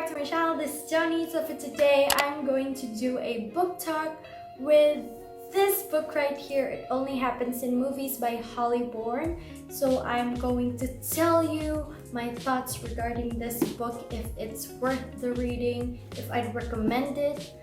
back to my channel. This is Johnny. So for today, I'm going to do a book talk with this book right here, It Only Happens in Movies by Holly Bourne. So I'm going to tell you my thoughts regarding this book, if it's worth the reading, if I'd recommend it,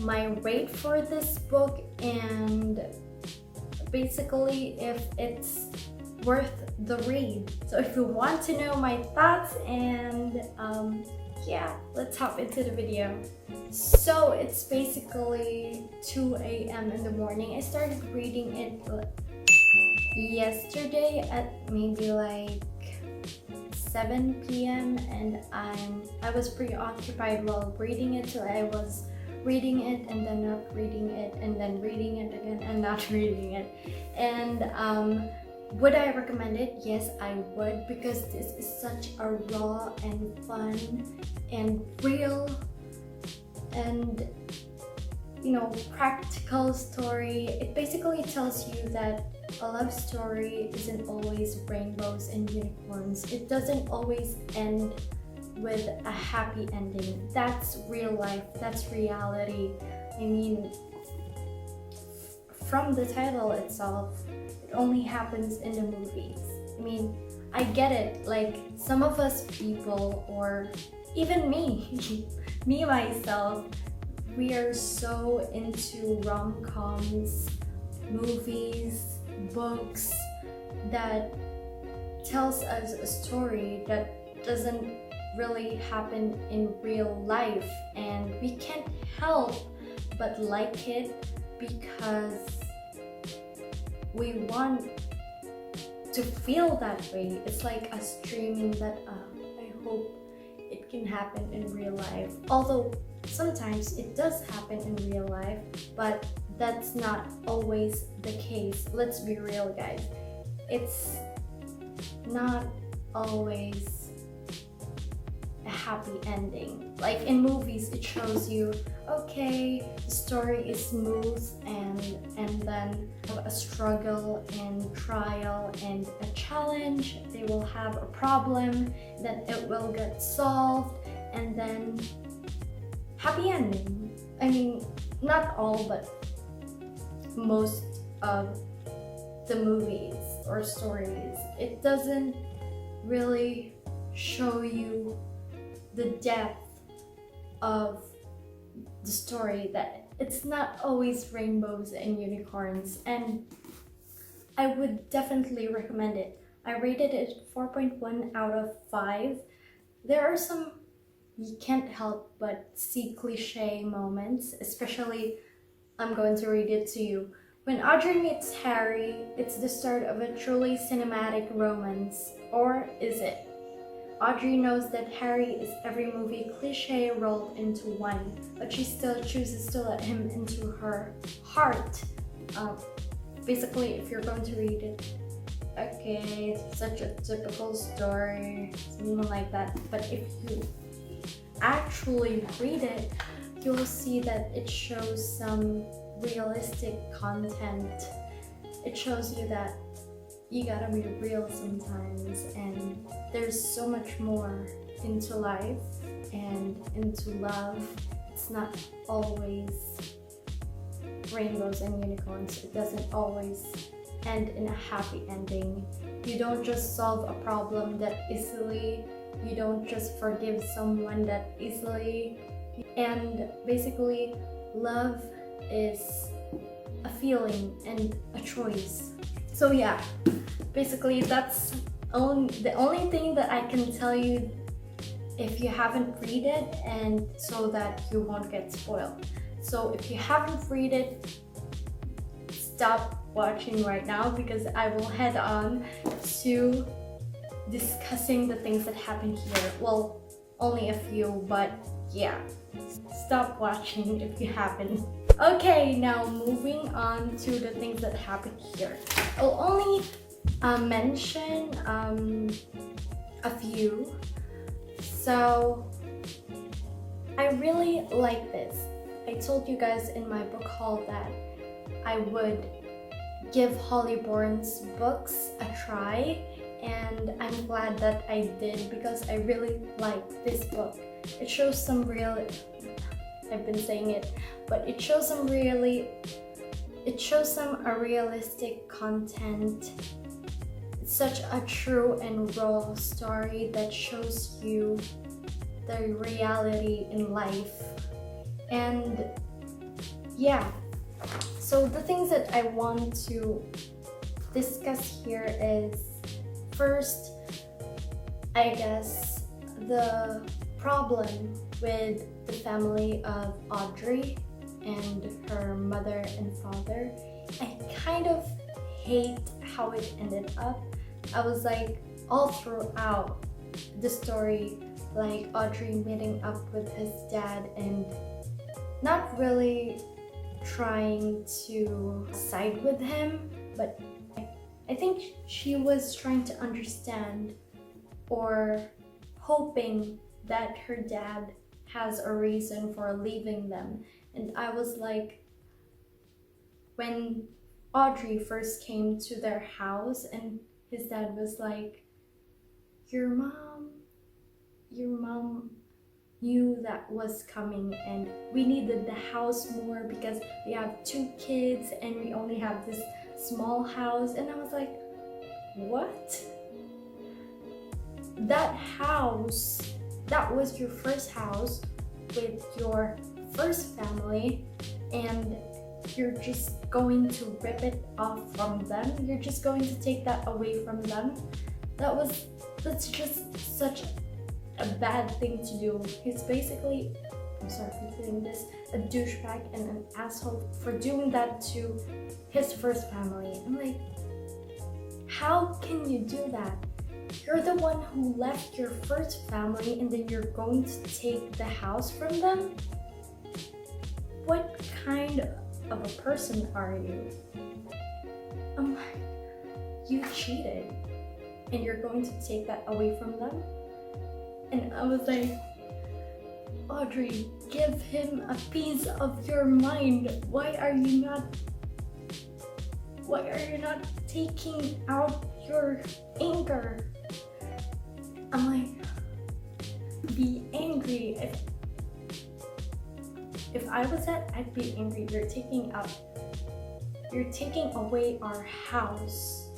my rate for this book, and basically if it's worth the read. So if you want to know my thoughts, and yeah, let's hop into the video. So it's basically 2 a.m. in the morning. I started reading it yesterday at maybe like 7 p.m. and I was preoccupied while reading it, so I was reading it and then not reading it and then reading it again and not reading it. And would I recommend it? Yes, I would, because this is such a raw and fun and real and, you know, practical story. It basically tells you that a love story isn't always rainbows and unicorns. It doesn't always end with a happy ending. That's real life, that's reality. I mean, from the title itself, it only happens in the movies. I mean, I get it, like some of us people, or even me, me myself, we are so into rom-coms, movies, books that tells us a story that doesn't really happen in real life, and we can't help but like it because we want to feel that way. It's like us dreaming that I hope it can happen in real life. Although sometimes it does happen in real life, but that's not always the case. Let's be real, guys. It's not always a happy ending. Like in movies, it shows you, okay, the story is smooth and then a struggle and trial and a challenge. They will have a problem, then it will get solved, and then happy ending. I mean, not all, but most of the movies or stories. It doesn't really show you the depth of the story, that it's not always rainbows and unicorns, and I would definitely recommend it. I rated it 4.1 out of 5. There are some you can't help but see cliche moments, especially, I'm going to read it to you. When Audrey meets Harry, it's the start of a truly cinematic romance. Or is it? Audrey knows that Harry is every movie cliche rolled into one, but she still chooses to let him into her heart. Basically, if you're going to read it, okay, it's such a typical story, something like that. But if you actually read it, you'll see that it shows some realistic content. It shows you that you gotta be real sometimes, and there's so much more into life and into love. It's not always rainbows and unicorns. It doesn't always end in a happy ending. You don't just solve a problem that easily. You don't just forgive someone that easily. And basically, love is a feeling and a choice. So yeah, basically that's the only thing that I can tell you if you haven't read it, and so that you won't get spoiled. So if you haven't read it, stop watching right now, because I will head on to discussing the things that happen here. Well, only a few, but yeah, stop watching if you haven't. Okay, now moving on to the things that happen here. I'll only mention a few. So I really like this. I told you guys in my book haul that I would give Holly Bourne's books a try, and I'm glad that I did because I really like this book. It shows some real, I've been saying it, but it shows some realistic content. It's such a true and raw story that shows you the reality in life. And yeah, so the things that I want to discuss here is, first, I guess, the problem with the family of Audrey and her mother and father. I kind of hate how it ended up. I was like, all throughout the story, like Audrey meeting up with his dad and not really trying to side with him, but I think she was trying to understand or hoping that her dad has a reason for leaving them. And I was like, when Audrey first came to their house and his dad was like, your mom knew that was coming and we needed the house more because we have 2 kids and we only have this small house. And I was like, what? That house, that was your first house with your first family, and you're just going to rip it off from them? You're just going to take that away from them? That's just such a bad thing to do. He's basically, I'm sorry for saying this, a douchebag and an asshole for doing that to his first family. I'm like, how can you do that? You're the one who left your first family and then you're going to take the house from them? What kind of a person are you? I'm like, you cheated and you're going to take that away from them? And I was like, Audrey, give him a piece of your mind. Why are you not taking out your anger? I'm like, be angry. If I was that, I'd be angry. You're taking away our house.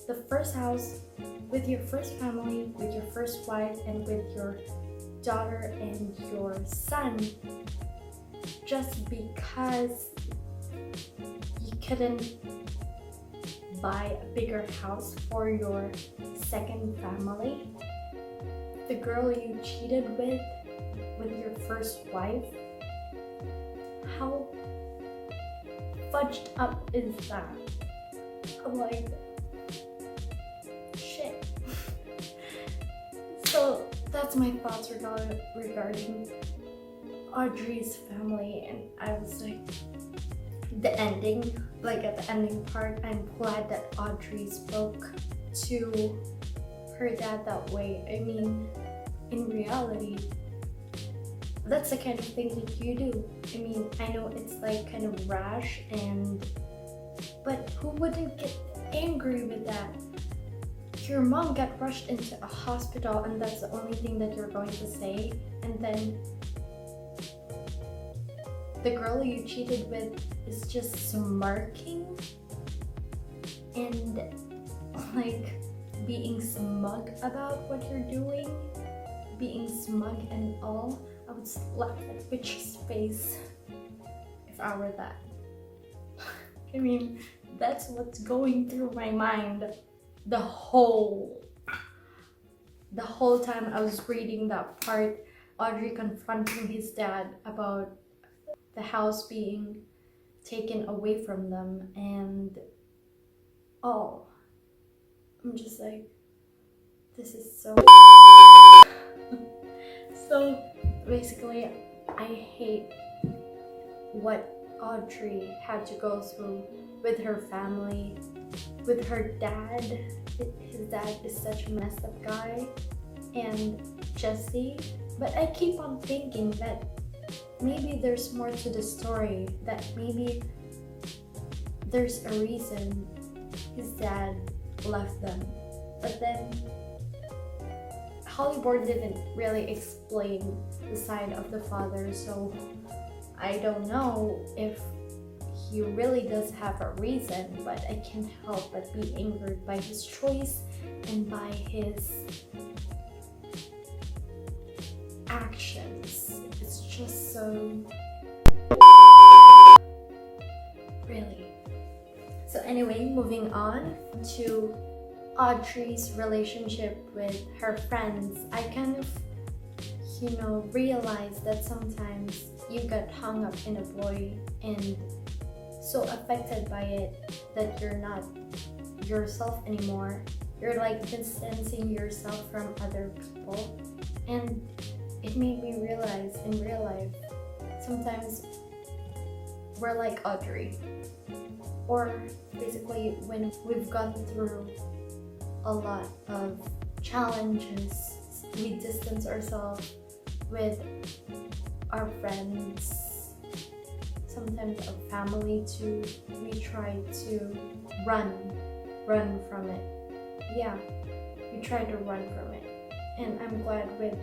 The first house with your first family, with your first wife, and with your daughter and your son, just because you couldn't buy a bigger house for your second family. The girl you cheated with your first wife. How fudged up is that? I'm like, shit. So that's my thoughts regarding Audrey's family. And I was like, the ending, like at the ending part, I'm glad that Audrey spoke to her dad that way. I mean, in reality, that's the kind of thing that you do. I mean, I know it's like kind of rash, but who wouldn't get angry with that? Your mom got rushed into a hospital and that's the only thing that you're going to say, and then the girl you cheated with is just smirking and like being smug about what you're doing, being smug and all. I would slap that bitch's face if I were that. I mean, that's what's going through my mind the whole time I was reading that part. Audrey confronting his dad about the house being taken away from them and all. I'm just like, this is so so basically, I hate what Audrey had to go through with her family, with her dad. His dad is such a messed up guy, and Jesse. But I keep on thinking that maybe there's more to the story, that maybe there's a reason his dad left them. But then Holly Bourne didn't really explain the side of the father, so I don't know if he really does have a reason, but I can't help but be angered by his choice and by his actions. It's just so... really. So anyway, moving on to Audrey's relationship with her friends. I kind of, realized that sometimes you get hung up in a boy and so affected by it that you're not yourself anymore. You're like distancing yourself from other people, and it made me realize in real life sometimes we're like Audrey, or basically when we've gone through a lot of challenges, we distance ourselves with our friends, sometimes our family too. We try to run from it. Yeah, we try to run from it. And I'm glad with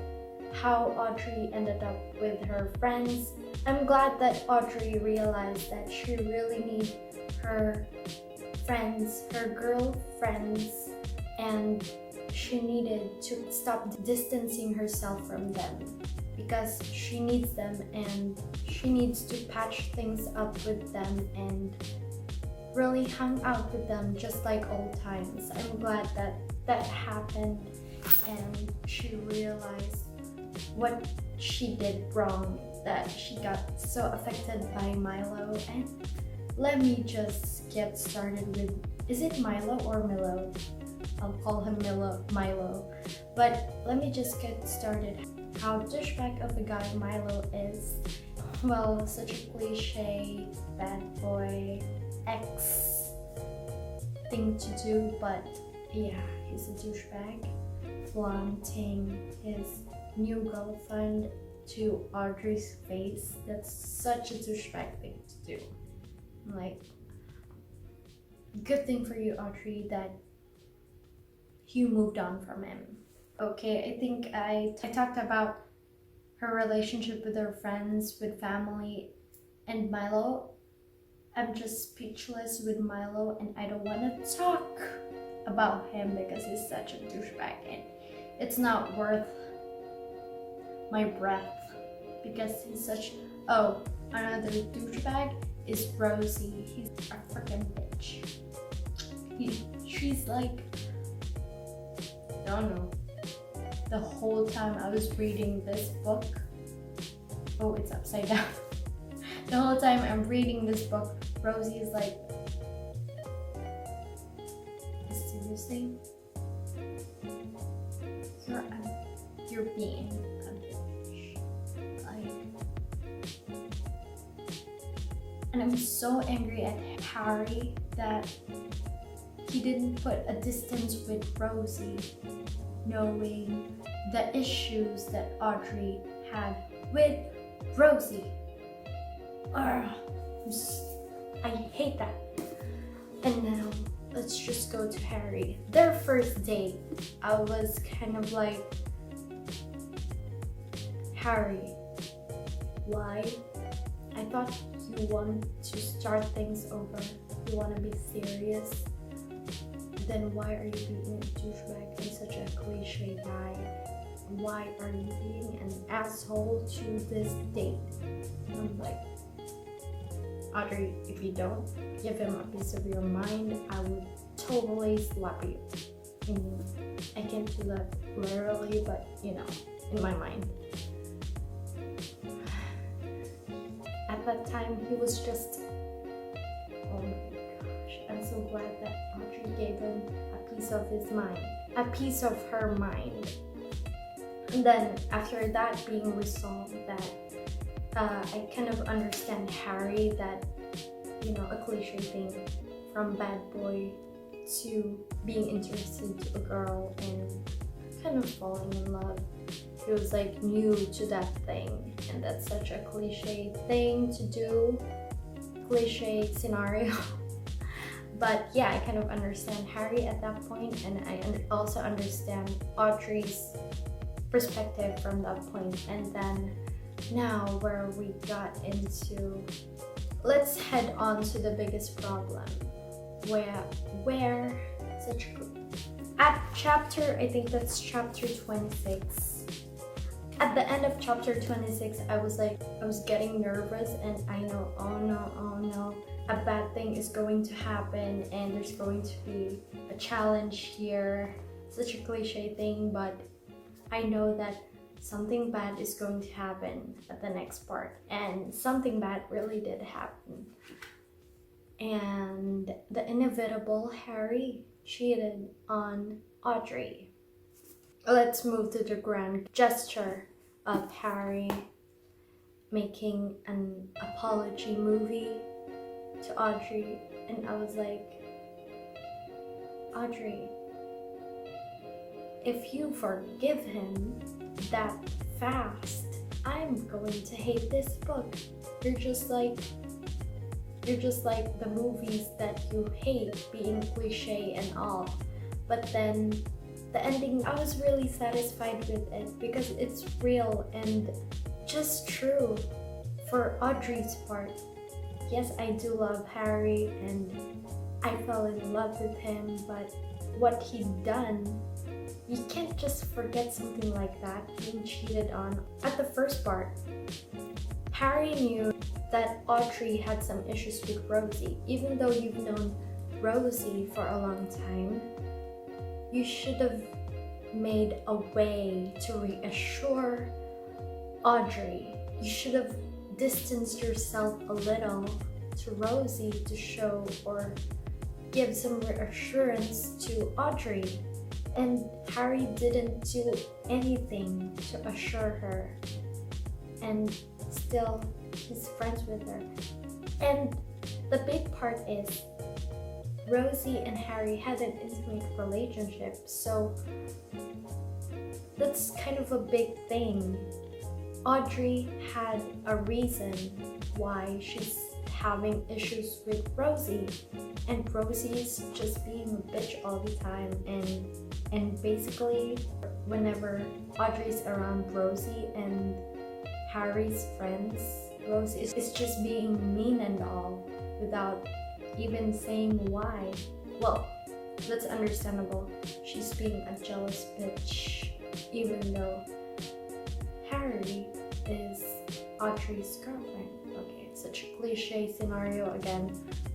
how Audrey ended up with her friends. I'm glad that Audrey realized that she really needs her friends, her girlfriends, and she needed to stop distancing herself from them because she needs them and she needs to patch things up with them and really hang out with them just like old times. I'm glad that that happened and she realized what she did wrong, that she got so affected by Milo. And let me just get started with, is it Milo or Milo? I'll call him Milo. But let me just get started. How douchebag of a guy Milo is. Well, such a cliche bad boy ex thing to do, but yeah, he's a douchebag, flaunting his new girlfriend to Audrey's face. That's such a douchebag thing to do. Like, good thing for you, Audrey, that you moved on from him. Okay, I think I talked about her relationship with her friends, with family, and Milo. I'm just speechless with Milo, and I don't want to talk about him because he's such a douchebag and it's not worth my breath because he's such... Oh, another douchebag is Rosie. He's a freaking bitch. She's like... I don't know. The whole time I was reading this book... Oh, it's upside down. The whole time I'm reading this book, Rosie is like... Seriously? You're being a bitch. Like... And I'm so angry at Harry that he didn't put a distance with Rosie, knowing the issues that Audrey had with Rosie. I hate that. And now let's just go to Harry. Their first date, I was kind of like, Harry, why? I thought you want to start things over. You want to be serious. Then why are you being a douchebag and such a cliche guy? Why are you being an asshole to this date? And I'm like, Audrey, if you don't give him a piece of your mind, I would totally slap you. I can't do that literally, but in my mind. At that time, he was just... Oh my gosh, I'm so glad that Audrey gave him a piece of his mind. A piece of her mind. And then after that being resolved, that I kind of understand Harry, that, a cliche thing from bad boy to being interested to a girl and kind of falling in love. He was like new to that thing, and that's such a cliche thing to do, cliche scenario. But yeah, I kind of understand Harry at that point, and I also understand Audrey's perspective from that point. And then now where we got into, let's head on to the biggest problem, where such at chapter, I think that's chapter 26. At the end of chapter 26, I was getting nervous, and I know, oh no, a bad thing is going to happen, and there's going to be a challenge here. Such a cliche thing, but I know that something bad is going to happen at the next part, and something bad really did happen. And the inevitable, Harry cheated on Audrey. Let's move to the grand gesture of Harry making an apology movie to Audrey, and I was like, Audrey, if you forgive him that fast, I'm going to hate this book. You're just like the movies that you hate, being cliche and all. But then the ending, I was really satisfied with it because it's real and just true for Audrey's part. Yes, I do love Harry and I fell in love with him, but what he done, you can't just forget something like that, being cheated on. At the first part, Harry knew that Audrey had some issues with Rosie. Even though you've known Rosie for a long time, you should have made a way to reassure Audrey. You should have distanced yourself a little to Rosie to show or give some reassurance to Audrey. And Harry didn't do anything to assure her, and still he's friends with her. And the big part is Rosie and Harry had an intimate relationship, so that's kind of a big thing. Audrey had a reason why she's having issues with Rosie, and Rosie is just being a bitch all the time, and basically whenever Audrey's around Rosie and Harry's friends, Rosie is just being mean and all without even saying why. Well, that's understandable. She's being a jealous bitch, even though Harry is Audrey's girlfriend. Okay, it's such a cliche scenario again,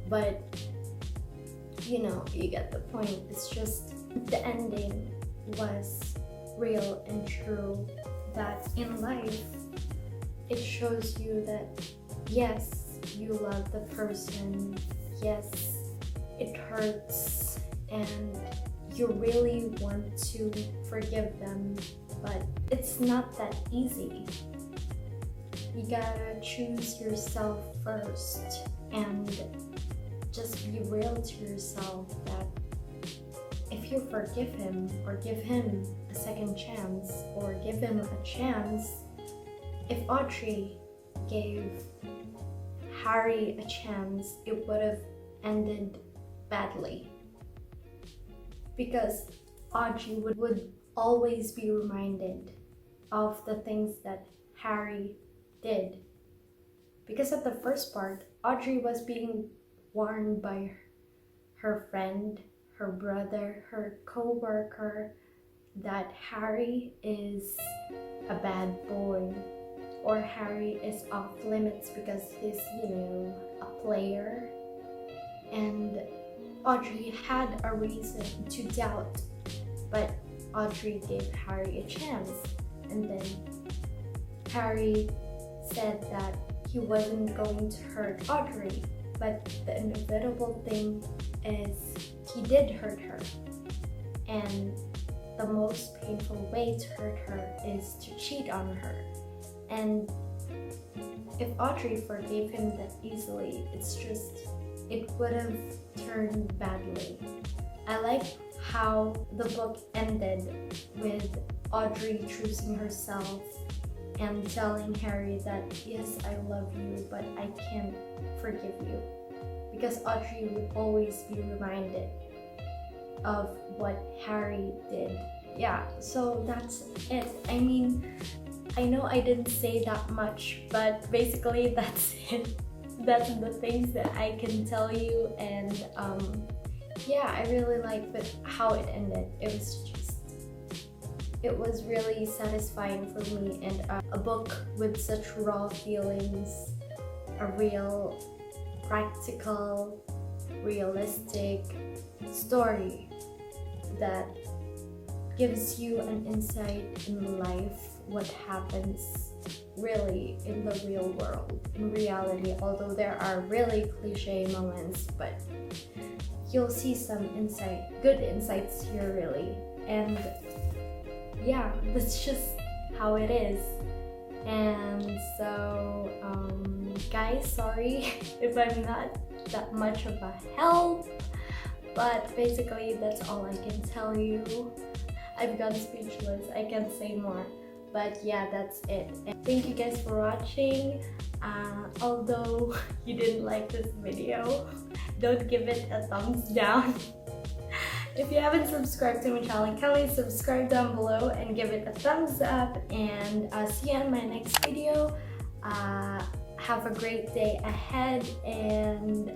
but you know, you get the point. It's just the ending was real and true, that in life it shows you that yes, you love the person, yes, it hurts and you really want to forgive them, but it's not that easy. You gotta choose yourself first and just be real to yourself that if you forgive him or give him a second chance or give him a chance, if Audrey gave Harry a chance, it would have ended badly. Because Audrey would always be reminded of the things that Harry did. Because at the first part, Audrey was being warned by her friend, her brother, her co-worker that Harry is a bad boy, or Harry is off limits because he's, you know, a player. And Audrey had a reason to doubt, but Audrey gave Harry a chance, and then Harry said that he wasn't going to hurt Audrey, but the inevitable thing is he did hurt her, and the most painful way to hurt her is to cheat on her. And if Audrey forgave him that easily, it would have turned badly. I like how the book ended with Audrey choosing herself and telling Harry that yes, I love you, but I can't forgive you. because Audrey would always be reminded of what Harry did. Yeah, so that's it. I mean, I know I didn't say that much, but basically that's it. That's the things that I can tell you, and yeah, I really liked how it ended. It was really satisfying for me, and a book with such raw feelings, a real, practical, realistic story that gives you an insight in life, what happens really in the real world, in reality, although there are really cliche moments, but you'll see some good insights here really. And yeah, that's just how it is. And so guys, sorry if I'm not that much of a help, but basically that's all I can tell you. I've gone speechless, I can't say more, but yeah, that's it. And thank you guys for watching. Although you didn't like this video, don't give it a thumbs down. If you haven't subscribed to my channel, kindly subscribe down below and give it a thumbs up, and see you in my next video. Have a great day ahead, and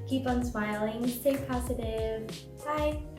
keep on smiling, stay positive. Bye!